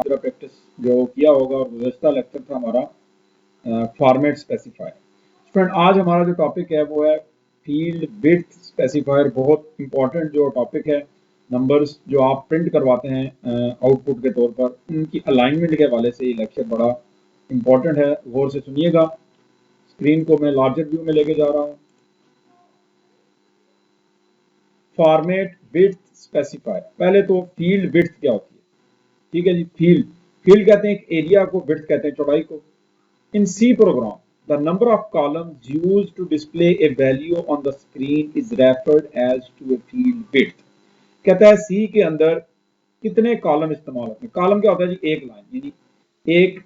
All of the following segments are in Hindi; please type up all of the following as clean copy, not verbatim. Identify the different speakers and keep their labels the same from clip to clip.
Speaker 1: प्रैक्टिस जो किया होगा और गुज़श्ता लेक्चर था हमारा फॉर्मेट स्पेसिफायर। स्टूडेंट आज हमारा जो टॉपिक है वो है फील्ड विड्थ स्पेसिफायर। बहुत इंपॉर्टेंट जो टॉपिक है, नंबर्स जो आप प्रिंट करवाते हैं आउटपुट के तौर पर, उनकी अलाइनमेंट के हवाले से ये लेक्चर बड़ा इंपॉर्टेंट है। गौर से सुनिएगा। स्क्रीन को मैं लार्जर व्यू में लेके जा रहा हूँ। Format width specifier. पहले तो फील्ड विड्थ क्या होती है, ठीक है जी। फील्ड कहते हैं एक एरिया को, विड्थ कहते हैं चौड़ाई को। In C program the number of columns used to display a value on the screen is referred as to a field width. कहता है सी के अंदर कितने कॉलम इस्तेमाल होते हैं। कॉलम क्या होता है जी? एक लाइन, यानी एक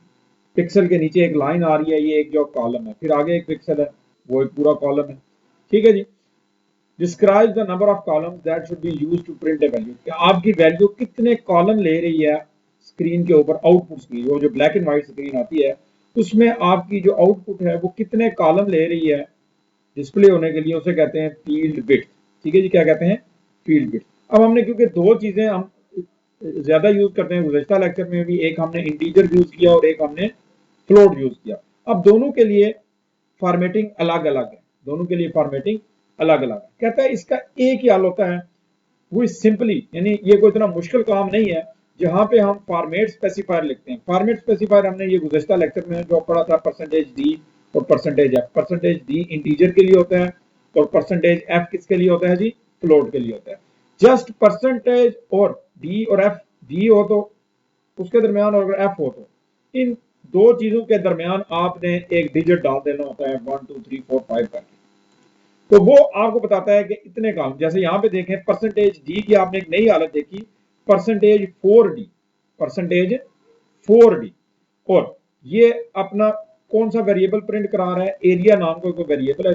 Speaker 1: पिक्सल के नीचे एक लाइन आ रही है, ये एक जो कॉलम है, फिर आगे एक पिक्सल है, वो एक पूरा कॉलम है, ठीक है जी। Describe the number of columns that should be used to print a value. कि आपकी वैल्यू कितने कॉलम ले रही है स्क्रीन के ऊपर, आउटपुट स्क्रीन, वो जो ब्लैक एंड व्हाइट स्क्रीन आती है उसमें आपकी जो आउटपुट है वो कितने कॉलम ले रही है डिस्प्ले होने के लिए, उसे कहते हैं फील्ड विड्थ। ठीक है जी, क्या कहते हैं? Field width. अब हमने क्योंकि दो चीजें हम ज्यादा यूज करते हैं, गुज़श्ता लेक्चर में भी एक हमने इंटीजर यूज किया और एक हमने फ्लोट यूज किया। अब दोनों के लिए फॉर्मेटिंग अलग अलग है, दोनों के लिए फॉर्मेटिंग अलग अलग है। कहता है इसका एक ही हाल होता है, वो सिंपली, यानी ये कोई इतना मुश्किल काम नहीं है जहां पे हम फॉर्मेट स्पेसिफायर लिखते हैं। फॉर्मेट स्पेसिफायर हमने ये गुज़श्ता लेक्चर में जो पढ़ा था, परसेंटेज डी और percentage F. Percentage D integer के लिए होता है और परसेंटेज एफ किसके लिए होता है जी? फ्लोट के लिए होता है। जस्ट परसेंटेज और डी और एफ, डी हो तो उसके दरमियान और अगर एफ हो तो इन दो चीजों के दरमियान आपने एक डिजिट डाल देना होता है, 1 2 3 4 5 करके। तो वो आपको बताता है कि इतने काम। जैसे यहाँ पे देखें परसेंटेज डी की आपने एक नई हालत देखी, परसेंटेज 4D, परसेंटेज 4D। और ये अपना कौन सा वेरिएबल प्रिंट करा रहा है? एरिया नाम का कोई वेरिएबल है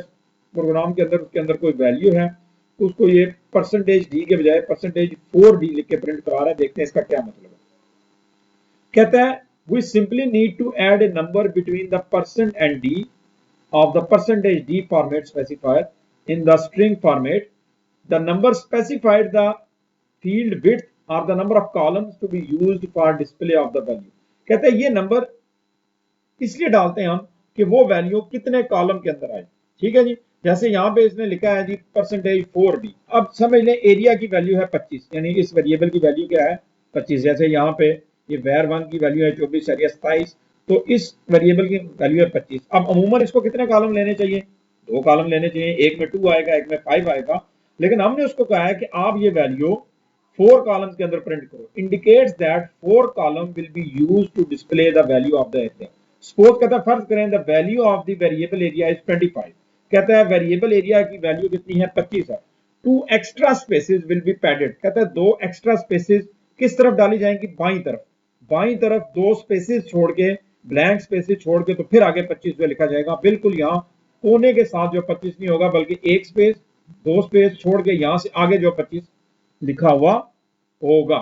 Speaker 1: प्रोग्राम के अंदर, उसके अंदर कोई वैल्यू है, उसको ये परसेंटेज डी के बजाय परसेंटेज 4D लिख के प्रिंट करा रहा है। देखते हैं इसका क्या मतलब है। कहता है we simply need to add a number between the percent and d of the percentage d format specifier in the string format. The number specified the field width or the number of columns to be used for display of the value. कहते हैं ये नंबर इसलिए डालते हैं हम कि वो वैल्यू कितने कॉलम के अंदर आए। ठीक है जी। जैसे यहाँ पे इसने लिखा है जी परसेंटेज 4D। अब समझ लें एरिया की वैल्यू है 25, यानी इस वेरिएबल की वैल्यू क्या है? 25। जैसे यहाँ पे ये var1 की वैल्यू है 24/27, तो इस वेरिएबल की वैल्यू है 25। अब अमूमन इसको कितने कॉलम लेने चाहिए? 2 कॉलम लेने चाहिए, एक में 2 आएगा, एक में 5 आएगा। लेकिन हमने उसको कहा है कि आप ये वैल्यू 4 कॉलम्स के अंदर प्रिंट करो। Indicates that 4 column will be used to display the value of the area. Suppose कहता है फर्ज करें the value of the variable area is 25। कहता है वेरिएबल एरिया की वैल्यू कितनी है? 25 है। 2 extra spaces will be padded. कहता है 2 एक्स्ट्रा स्पेसेस किस तरफ डाली जाएंगी? बाईं तरफ। बाईं तरफ 2 स्पेसेस छोड़ के, ब्लैंक स्पेसेस छोड़ के, तो फिर आगे 25 पे लिखा जाएगा। बिल्कुल यहाँ कोने के साथ जो 25 नहीं होगा, बल्कि एक स्पेस, 2 स्पेस छोड़ के यहां से आगे जो 25 लिखा हुआ होगा,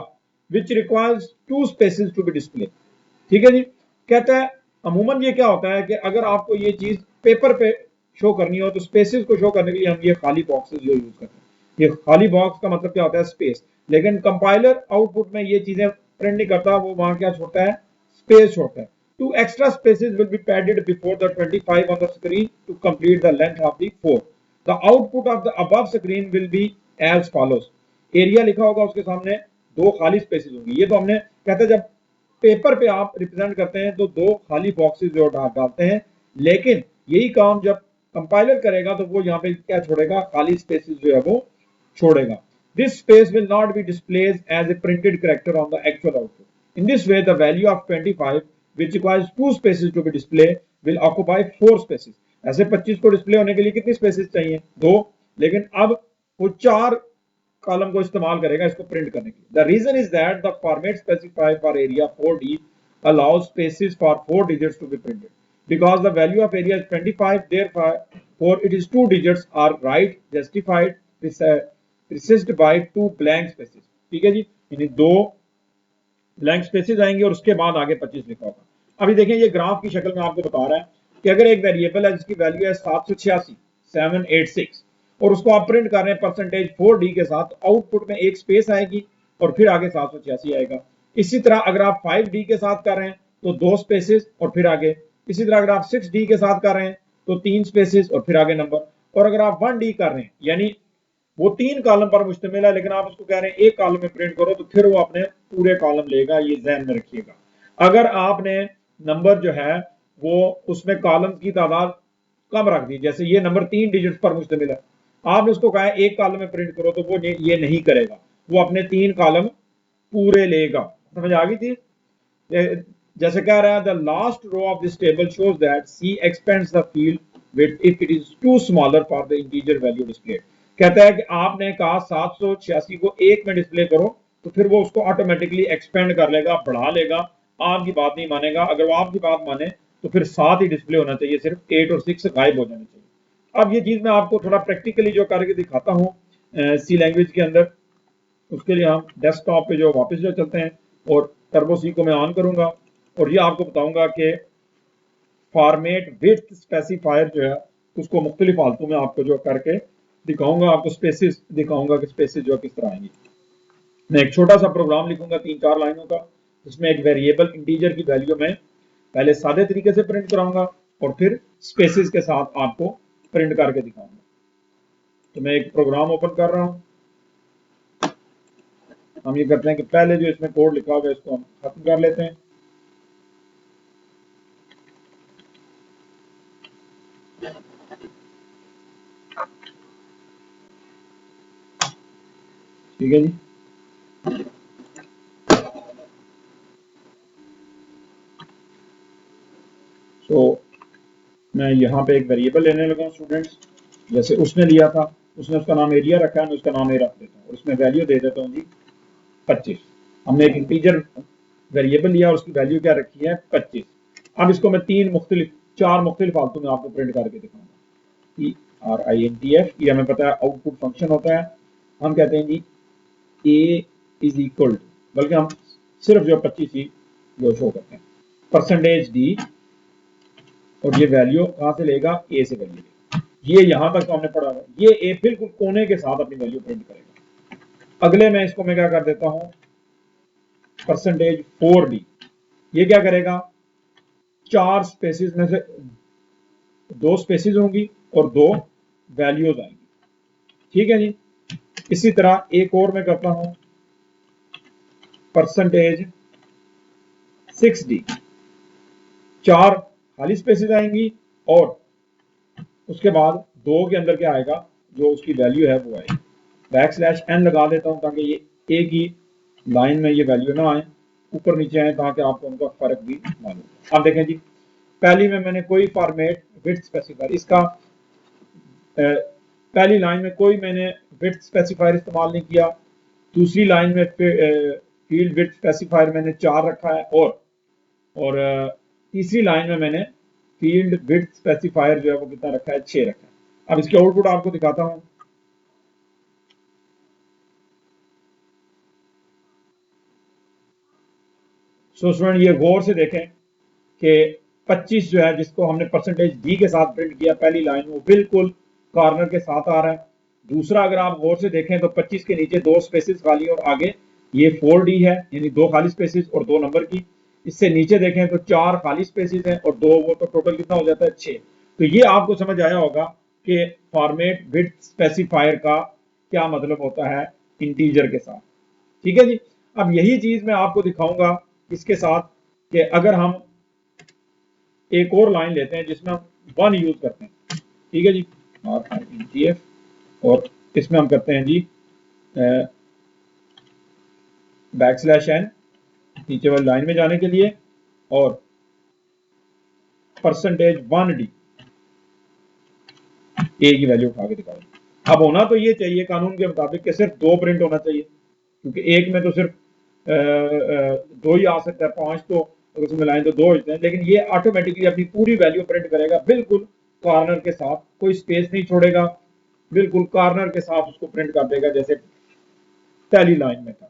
Speaker 1: which requires 2 spaces to be display. ठीक है जी। कहता है अमूमन ये क्या होता है कि अगर आपको ये चीज पेपर पे शो करनी हो तो स्पेसेस को शो करने के लिए हम ये खाली बॉक्सेस जो यूज करते हैं। ये खाली बॉक्स का मतलब क्या होता है? स्पेस। लेकिन कंपाइलर आउटपुट में ये चीजें प्रिंट नहीं करता, वो वहां क्या छोड़ता है? स्पेस छोड़ता है। 2 extra spaces will be padded before the 25 on the screen to complete the length of the 4. The output of the above screen will be as follows. Area लिखा होगा, उसके सामने 2 खाली स्पेसेस होंगी। ये तो हमने कहते हैं जब पेपर पे आप रिप्रेजेंट करते हैं तो 2 खाली बॉक्सेस जो डालते हैं, लेकिन यही काम जब कंपाइलर करेगा तो वो यहाँ पे क्या छोड़ेगा? खाली स्पेसेस जो है वो छोड़ेगा। This space will not be displayed as a printed character on the actual output. In this way, the value of 25, which requires 2 spaces to be displayed, will occupy 4 spaces. ऐसे 25 को डिस्प्ले होने के लिए कितनी स्पेसेस चाहिए? 2। लेकिन अब वो 4 कॉलम को इस्तेमाल करेगा इसको प्रिंट करने के लिए। The reason is that the format specified for area 4D allows spaces for 4 digits to be printed. Because the value of area is 25, therefore it is 2 digits are right justified preceded by 2 blank spaces. ठीक है जी, यानी 2 ब्लैंक स्पेसेस आएंगे और उसके बाद आगे 25 लिखा होगा। अभी देखें ये ग्राफ की शक्ल में आपको बता रहा है कि अगर एक वेरिएबल है जिसकी वैल्यू है 786 और उसको आप प्रिंट कर रहे हैं परसेंटेज 4D के साथ, आउटपुट में एक स्पेस आएगी और फिर आगे 786 आएगा। इसी तरह अगर आप 5D के साथ कर रहे हैं तो 2 स्पेसेस और फिर आगे। इसी तरह अगर आप 6D के साथ कर रहे हैं तो 3 स्पेसेस और फिर आगे नंबर। और अगर आप 1D कर रहे हैं यानी वो 3 कॉलम पर मुश्तमिल है लेकिन आप उसको कह रहे हैं एक कॉलम में प्रिंट करो, तो फिर वो अपने पूरे कॉलम लेगा, ये ध्यान में रखिएगा। अगर आपने नंबर जो है वो उसमें कॉलम की तादाद कम रख दी, जैसे ये नंबर 3 डिजिट पर मुश्तमिल है, आपने उसको कहा है एक कॉलम में प्रिंट करो, तो वो ये नहीं करेगा, वो अपने 3 कॉलम पूरे लेगा। समझ आ गई थी? जैसे कह रहा है the last row of this table shows that C expands the field width if it is too smaller for the integer value display. कहता है कि आपने कहा 786 को एक में डिस्प्ले करो, तो फिर वो उसको ऑटोमेटिकली एक्सपेंड कर लेगा, बढ़ा लेगा, आपकी बात नहीं मानेगा। अगर वो आपकी बात माने तो फिर 7 ही डिस्प्ले होना चाहिए, सिर्फ 8 और 6 गायब हो जाने चाहिए। अब ये चीज मैं आपको थोड़ा प्रैक्टिकली जो करके दिखाता हूँ सी लैंग्वेज के अंदर, उसके लिए हम डेस्कटॉप पे जो वापस जो चलते हैं और टर्बो सी को मैं ऑन करूंगा और ये आपको बताऊंगा कि फॉर्मेट विड्थ स्पेसिफायर जो है उसको मुख्तलिफ हालतों में आपको जो करके दिखाऊंगा, आपको स्पेसिस दिखाऊंगा कि स्पेसिस जो किस तरह आएंगी। मैं एक छोटा सा प्रोग्राम लिखूंगा 3-4 लाइनों का, जिसमें एक वेरिएबल इंटीजर की वैल्यू में पहले सादे तरीके से प्रिंट कराऊंगा और फिर स्पेसिस के साथ आपको प्रिंट करके दिखाऊंगा। तो मैं एक प्रोग्राम ओपन कर रहा हूं। हम ये करते हैं कि पहले जो इसमें कोड लिखा हुआ है इसको हम खत्म कर लेते हैं। ठीक है जी। तो मैं यहाँ पे एक वेरिएबल लेने लगा हूँ स्टूडेंट्स, जैसे उसने लिया था, उसने उसका नाम एरिया रखा है, मैं उसका नाम ए रख देता हूँ और उसमें वैल्यू दे देता हूँ जी 25। हमने एक इंटीजर वेरिएबल लिया और उसकी वैल्यू क्या रखी है 25। अब इसको मैं 4 मुख्तलिफ फालतू में आपको प्रिंट करके दिखाऊंगा। ERINTF, ये हमें पता है आउटपुट फंक्शन होता है। हम कहते हैं जी ए इज इक्वल टू, बल्कि हम सिर्फ जो 25 ही जो शो करते हैं, परसेंटेज डी, और ये वैल्यू कहां से लेगा, ए से वैल्यू लेगा। ये यहां तक तो हमने पढ़ा है, ये ए बिल्कुल कोने के साथ अपनी वैल्यू प्रिंट करेगा। अगले में इसको मैं क्या कर देता हूं, परसेंटेज 4D, ये क्या करेगा, 4 स्पेसिस में से 2 स्पेसिस होंगी और 2 वैल्यूज आएंगी। ठीक है जी। इसी तरह एक और मैं करता हूं, परसेंटेज 6D, 4 खाली स्पेसिस आएंगी और उसके बाद 2 के अंदर क्या आएगा, जो उसकी वैल्यू है वो आएगी। \n लगा देता हूं ताकि ये एक ही लाइन में ये वैल्यू ना आए, ऊपर नीचे आए, ताकि आपको उनका फर्क भी मालूम। अब देखें जी, पहली में मैंने कोई फॉर्मेट विड्थ स्पेसिफायर, इसका पहली लाइन में कोई मैंने विड्थ स्पेसिफायर इस्तेमाल नहीं किया। दूसरी लाइन में फील्ड विड्थ स्पेसिफायर मैंने 4 रखा है और तीसरी लाइन में मैंने फील्ड विड्थ स्पेसिफायर जो है वो कितना रखा है, 6 रखा है। अब इसके आउटपुट आपको दिखाता हूं। सो स्टूडेंट ये गौर से देखें कि 25 जो है जिसको हमने परसेंटेज डी के साथ प्रिंट किया पहली लाइन, वो बिल्कुल कॉर्नर के साथ आ रहा है। दूसरा अगर आप गौर से देखें तो 25 के नीचे 2 स्पेसिस खाली और आगे ये 4D है, यानी 2 खाली स्पेसिस और 2 नंबर की। इससे नीचे देखें तो 4 खाली स्पेसिस हैं और 2, वो तो टोटल कितना हो जाता है 6। तो ये आपको समझ आया होगा कि फॉर्मेट विड्थ स्पेसिफायर का क्या मतलब होता है इंटीजर के साथ। ठीक है जी। अब यही चीज मैं आपको दिखाऊंगा इसके साथ कि अगर हम एक और लाइन लेते हैं जिसमें हम 1 यूज करते हैं। ठीक है जी, RINTF, और इसमें हम करते हैं जी \n नीचे वाली लाइन में जाने के लिए और परसेंटेज 1D, ए की वैल्यू उठा के दिखाओ। अब होना तो ये चाहिए कानून के मुताबिक कि सिर्फ 2 प्रिंट होना चाहिए, क्योंकि एक में तो सिर्फ 2 ही आ सकता है, 5 तो अगर उसमें मिलाएं तो 2 होते हैं। लेकिन ये ऑटोमेटिकली अपनी पूरी वैल्यू प्रिंट करेगा, बिल्कुल कॉर्नर के साथ, कोई स्पेस नहीं छोड़ेगा, बिल्कुल कॉर्नर के साथ उसको प्रिंट कर देगा जैसे पहली लाइन में था।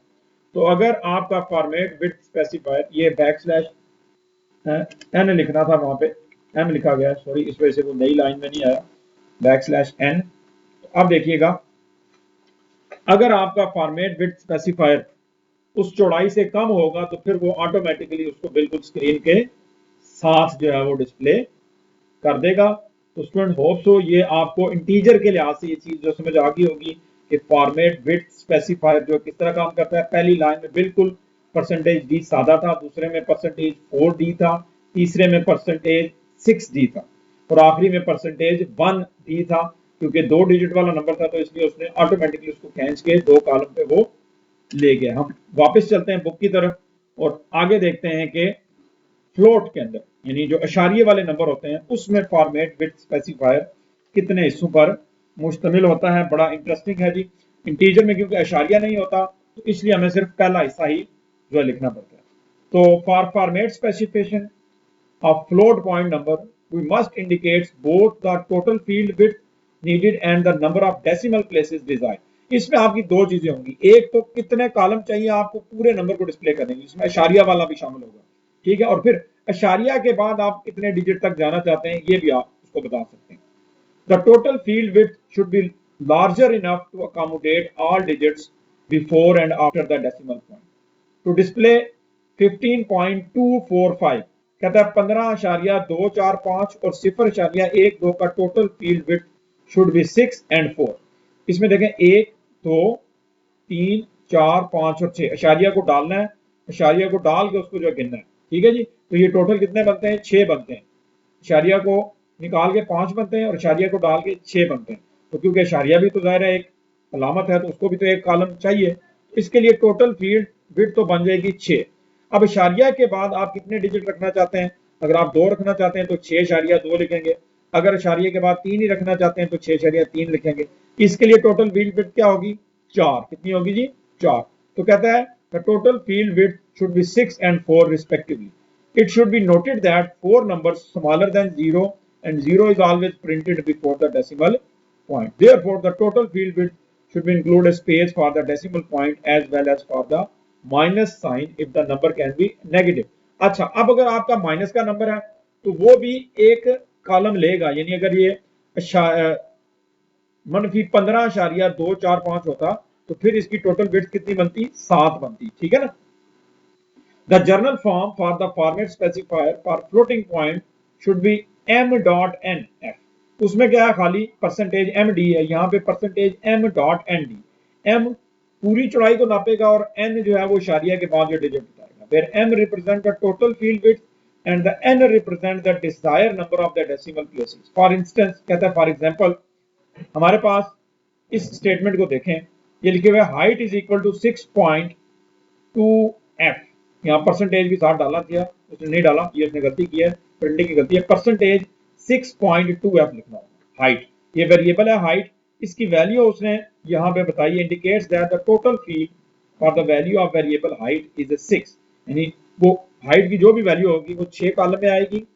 Speaker 1: तो अगर आपका फॉर्मेट विड्थ स्पेसिफायर ये \n लिखना था, वहां पे m लिखा गया है, सॉरी, इस वजह से वो नई लाइन में नहीं आया, \n। तो अब देखिएगा, अगर आपका फॉर्मेट विड्थ स्पेसिफायर उस चौड़ाई से कम होगा तो फिर वो ऑटोमेटिकली उसको बिल्कुल स्क्रीन के साथ जो है वो डिस्प्ले कर देगा। तो स्टूडेंट होप सो ये आपको इंटीजर के लिहाज से ये चीज जो समझ आ गई होगी कि फॉर्मेट विड्थ स्पेसिफायर जो किस तरह काम करता है। पहली लाइन में बिल्कुल परसेंटेज डी सादा था, दूसरे में परसेंटेज 4d था, तीसरे में परसेंटेज 6d था और आखिरी में परसेंटेज 1d था। क्योंकि 2 डिजिट वाला नंबर था तो इसलिए उसने ऑटोमेटिकली उसको खींच के 2 कॉलम पे वो ले गया। हम वापस चलते हैं बुक की तरफ और आगे देखते हैं कि फ्लोट के अंदर यानी जो अशारिये वाले नंबर होते हैं उसमें फॉर्मेट विड्थ स्पेसिफायर कितने हिस्सों पर मुश्तमिल होता है। बड़ा इंटरेस्टिंग है जी। इंटीजर में क्योंकि अशारिया नहीं होता तो इसलिए हमें सिर्फ पहला हिस्सा ही जो है लिखना पड़ता है। तो for format specification of float point number we must indicates both the total field width needed and the number of decimal places desired. इसमें आपकी दो चीजें होंगी, एक तो कितने कॉलम चाहिए आपको पूरे नंबर को डिस्प्ले करने के, इसमें अशारिया वाला भी शामिल होगा, ठीक है, और फिर अशारिया के बाद आप कितने डिजिट तक जाना चाहते हैं ये भी आप उसको बता सकते हैं। The total field width should be larger enough to accommodate all digits before and after the decimal point to display 15.245। कहता है 15.245 और 0.12 का total field width should be 6 and 4। इसमें देखें 1 2 3 4 5 और 6 अशारिया को डालना है, अशारिया को डाल के उसको जो गिनना है, ठीक है जी। तो ये टोटल कितने बनते हैं, 6 बनते हैं। अशारिया को निकाल के 5 बनते हैं और अशारिया को डाल के 6 बनते हैं। तो क्योंकि अशारिया भी तो जाहिर है एक अलामत है तो उसको भी तो एक कॉलम चाहिए, इसके लिए टोटल फील्ड विड्थ तो बन जाएगी 6। अब अशारिया के बाद आप कितने डिजिट रखना चाहते हैं, अगर आप 2 रखना चाहते हैं तो 6.2 लिखेंगे, अगर अशारिया के बाद 3 ही रखना चाहते हैं तो 6.3 लिखेंगे। इसके लिए टोटल फील्ड विड्थ क्या होगी, 4। कितनी होगी जी, 4। तो कहता है the total field width should be 6 and 4 respectively. It should be noted that 4 numbers smaller than 0 and 0 is always printed before the decimal point. Therefore, the total field width should include a space for the decimal point as well as for the minus sign if the number can be negative. अच्छा, अब अगर आपका माइनस का नंबर है तो वो भी एक कॉलम लेगा, यानी अगर ये मनफी 15.245 होता तो फिर इसकी टोटल विड्थ कितनी बनती, 7 बनती, ठीक है ना। The journal form for the format specifier for floating point should be m.nf। उसमें क्या है, खाली परसेंटेज md है, यहाँ पे परसेंटेज m.nd। m पूरी चौड़ाई को नापेगा और n जो है वो इशारिया के बाद जो डिजिट बताएगा। Where m represent the total field width and the n represent the desired number of the decimal places. For instance, कहता है फॉर एग्जाम्पल हमारे पास इस स्टेटमेंट को देखें, ये लिखे हुए height is equal to 6.2f। यहाँ परसेंटेज भी साथ डाला किया, उसने नहीं डाला, ये उसने गलती की है, प्रिंटिंग की गलती है। परसेंटेज 6.2f लिखना है। हाइट ये वेरिएबल है हाइट, इसकी वैल्यू उसने यहाँ पे बताई, indicates that the total field for the value of variable height is 6। यानी वो हाइट की जो भी वैल्यू होगी वो 6 कॉलम में आएगी।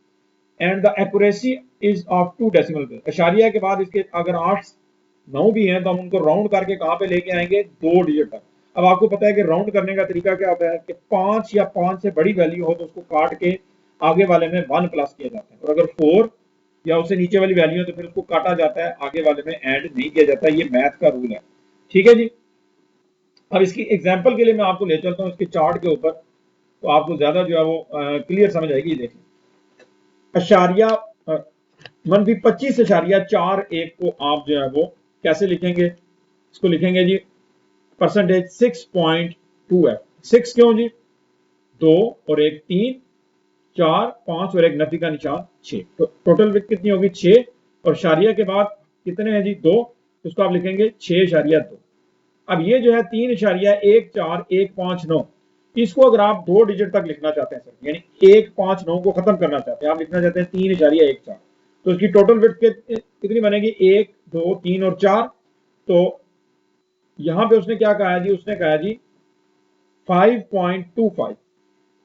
Speaker 1: And the accuracy is of 2 decimal place. अशारिया के बाद इसके अगर 8 9 भी हैं तो हम उनको राउंड करके कहाँ पे लेके आएंगे, 2 डिजिट तक। अब आपको पता है कि राउंड करने का तरीका क्या होता है कि 5 या 5 से बड़ी वैल्यू हो तो उसको काट के आगे वाले में 1 प्लस किया जाता है, और अगर 4 या उससे नीचे वाली वैल्यू है तो फिर उसको काटा जाता है, आगे वाले में ऐड नहीं किया जाता। ये मैथ का रूल है, ठीक है जी। अब इसकी एग्जाम्पल के लिए मैं आपको ले चलता हूँ इसके चार्ट के ऊपर, तो आपको ज्यादा जो है वो क्लियर समझ आएगी। देखिए अशारिया मनफी 25.41 को आप जो है वो कैसे लिखेंगे, इसको लिखेंगे जी परसेंटेज 6.2f। 6 क्यों जी, 2 और 1 3 4 5 और एक नफी का निशान 6। तो टोटल विड्थ कितनी होगी 6 और शारिया के बाद कितने हैं जी 2, उसको आप लिखेंगे 6.2। अब ये जो है 3.1415.9, इसको अगर आप 2 डिजिट तक लिखना चाहते हैं सर, यानी 159 को खत्म करना चाहते हैं, आप लिखना चाहते हैं 3.14, तो इसकी टोटल विड्थ कितनी बनेगी 1 2 3 और 4। तो यहां पे उसने क्या कहा जी, उसने कहा जी 5.25।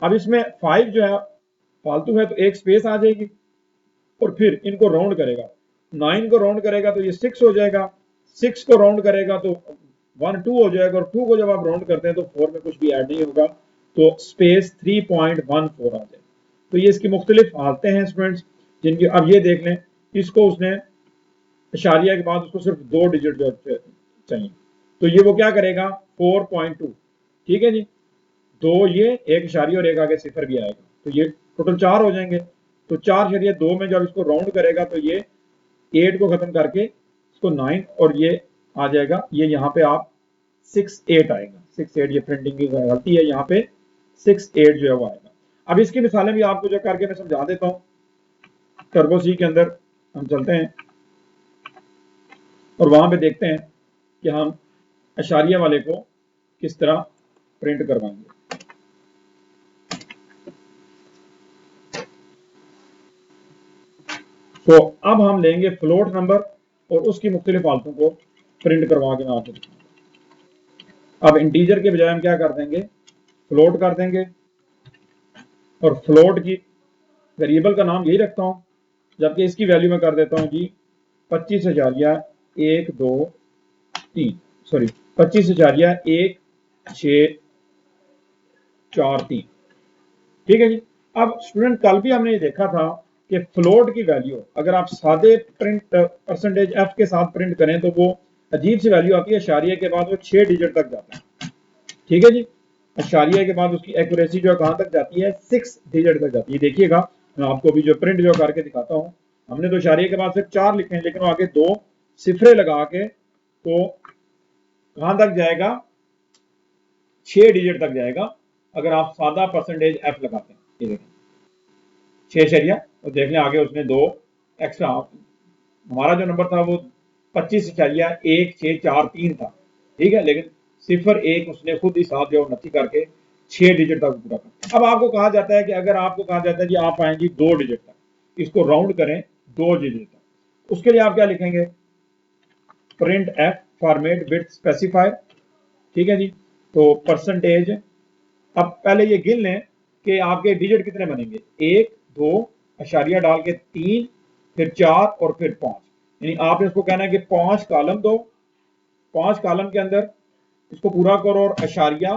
Speaker 1: अब इसमें 5 जो है फालतू है तो एक स्पेस आ जाएगी और फिर इनको राउंड करेगा, 9 को राउंड करेगा तो ये 6 हो जाएगा, 6 को राउंड करेगा तो 1 2 हो जाएगा, और 2 को जब आप राउंड करते हैं तो 4 में कुछ भी ऐड नहीं होगा, तो स्पेस 3.14 आ जाए। तो ये इसकी मुख्तलिफ हालतें हैं स्टूडेंट्स जिनकी, अब ये देख लें, इसको उसने इशारिया के बाद उसको सिर्फ 2 डिजिट जो चाहिए, तो ये वो क्या करेगा 4.2, ठीक है जी। 2 ये, 1 इशारिया और 1 आगे सिफर भी आएगा, तो ये टोटल 4 हो जाएंगे। तो 4.2 में जब इसको राउंड करेगा तो ये 8 को खत्म करके इसको 9 और ये आ जाएगा, ये यहाँ पे आप 6-8 आएगा, 6-8, ये प्रिंटिंग की गलती है, यहाँ पे 6-8 जो है वो आएगा। अब इसकी मिसालें भी आपको जो करके मैं समझा देता हूँ। टर्बो सी के अंदर हम चलते हैं और वहां पे देखते हैं कि हम अशारिया वाले को किस तरह प्रिंट करवाएंगे। तो अब हम लेंगे फ्लोट नंबर और उसकी मुख्तलिफ हालतों को प्रिंट करवा के मैं आपको दिखाऊंगा। अब इंटीजर के बजाय हम क्या कर देंगे, फ्लोट कर देंगे, और फ्लोट की वेरिएबल का नाम यही रखता हूं, जबकि इसकी वैल्यू में कर देता हूं जी 25,123, सॉरी 25,163। ठीक है जी। अब स्टूडेंट कल भी हमने ये देखा था कि फ्लोट की वैल्यू अगर आप सादे प्रिंट परसेंटेज एफ के साथ प्रिंट करें तो वो अजीब सी वैल्यू आती है, अशारिया के बाद वो 6 डिजिट तक जाता है। ठीक है जी, अशारिया के बाद उसकी एक्यूरेसी जो कहां तक जाती है, 6 डिजिट तक जाती है। देखिएगा मैं आपको भी जो प्रिंट जो करके दिखाता हूं, हमने तो अशारिया के बाद सिर्फ 4 लिखे हैं, लेकिन आगे 2 सिफरे लगा के तो कहां तक जाएगा, 6 डिजिट तक जाएगा अगर आप सादा परसेंटेज एफ लगाते हैं। ये देखें 6 और देख लें आगे उसने 2 एक्स्ट्रा, हमारा जो नंबर था वो 25,163 था। ठीक है, लेकिन 0-1 उसने खुद ही साथ जो नती करके 6 डिजिट तक पूरा कर। अब आपको कहा जाता है कि अगर आपको कहा जाता है कि आप आएंगी 2 डिजिट तक, इसको राउंड करें 2 डिजिट तक, उसके लिए आप क्या लिखेंगे, print F format bit specifier. ठीक है जी, तो परसेंटेज, अब पहले ये गिन लें कि आपके डिजिट कितने बनेंगे, 1 2 अशारिया डाल के 3 फिर 4 और फिर 5, यानी आपने उसको कहना है कि 5 कॉलम दो, 5 कॉलम के अंदर इसको पूरा करो और अशारिया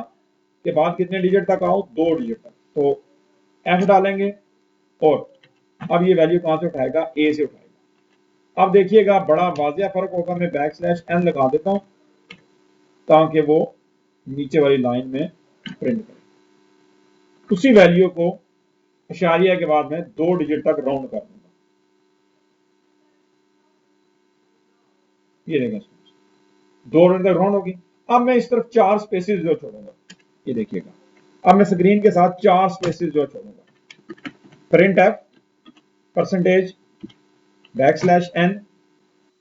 Speaker 1: के बाद कितने डिजिट तक आओ, 2 डिजिट तक। तो एफ डालेंगे और अब ये वैल्यू कहां से उठाएगा, ए से उठाएगा। अब देखिएगा बड़ा वाजिया फर्क होगा, मैं \n लगा देता हूं ताकि वो नीचे वाली लाइन में प्रिंट करे। उसी वैल्यू को अशारिया के बाद में 2 डिजिट तक राउंड कर दूंगा। ये देखें 2 डिजिट तक राउंड होगी। अब मैं इस तरफ 4 स्पेसिस जो छोड़ूंगा, ये देखिएगा, अब मैं स्क्रीन के साथ 4 स्पेसिस जो छोड़ूंगा, प्रिंट एफ परसेंटेज \n,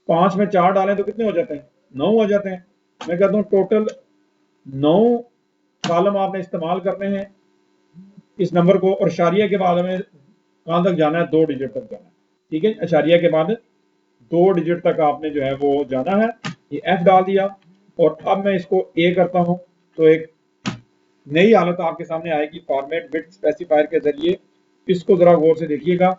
Speaker 1: 5 में 4 डालें तो कितने हो जाते हैं, 9 हो जाते हैं। मैं कहता हूं टोटल 9 कॉलम आपने इस्तेमाल करने हैं इस नंबर को, और अशारिया के बाद हमें कहां तक जाना है, 2 डिजिट तक जाना है। ठीक है, अशारिया के बाद 2 डिजिट तक आपने जो है वो जाना है। ये एफ डाल दिया और अब मैं इसको ए करता हूं तो एक नई हालत आपके सामने आएगी फॉर्मेट बिट स्पेसिफायर के जरिए। इसको जरा गौर से देखिएगा,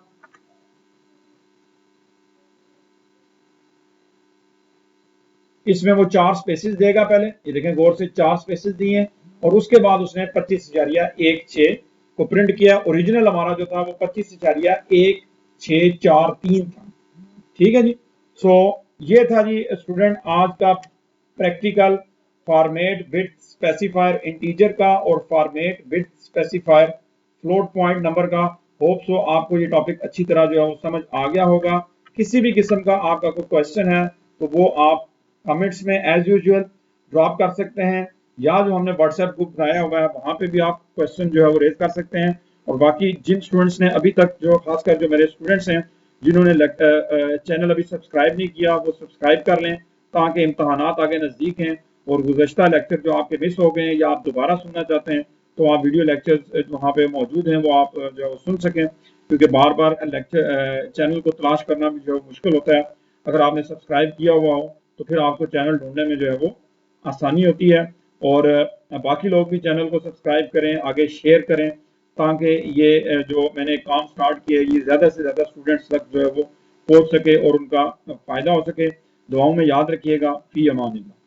Speaker 1: इसमें वो 4 स्पेसिस देगा पहले, ये देखें गौर से 4 स्पेसिस दिए हैं, और उसके बाद उसने 25,163 को प्रिंट किया। ओरिजिनल हमारा जो था वो 25,163 था। ठीक है जी, सो ये था जी स्टूडेंट आज का practical format bit specifier integer का और format bit specifier float point number का। होप सो आपको ये टॉपिक अच्छी तरह जो है वो समझ आ गया होगा। किसी भी किस्म का आपका कोई क्वेश्चन है तो वो आप कमेंट्स में एज यूजुअल ड्रॉप कर सकते हैं, या जो हमने व्हाट्सएप ग्रुप बनाया हुआ है वहां पे भी आप क्वेश्चन जो है वो रेज कर सकते हैं। और बाकी जिन स्टूडेंट्स ने अभी तक, जो खासकर जो मेरे स्टूडेंट्स हैं जिन्होंने चैनल अभी सब्सक्राइब नहीं किया, वो सब्सक्राइब कर लें ताकि इम्तहानात आगे नज़दीक हैं और गुज़श्ता लेक्चर जो आपके मिस हो गए हैं या आप दोबारा सुनना चाहते हैं तो आप वीडियो लेक्चर्स वहाँ पे मौजूद हैं वो आप जो है सुन सकें, क्योंकि बार बार लेक्चर चैनल को तलाश करना भी जो मुश्किल होता है। अगर आपने सब्सक्राइब किया हुआ हो तो फिर आपको चैनल ढूंढने में जो है वो आसानी होती है। और बाकी लोग भी चैनल को सब्सक्राइब करें, आगे शेयर करें ताकि ये जो मैंने काम स्टार्ट किया है ये ज़्यादा से ज़्यादा स्टूडेंट्स तक जो है वो पहुँच सके और उनका फ़ायदा हो सके। दुआओं में याद रखिएगा। फी अमान अल्लाह।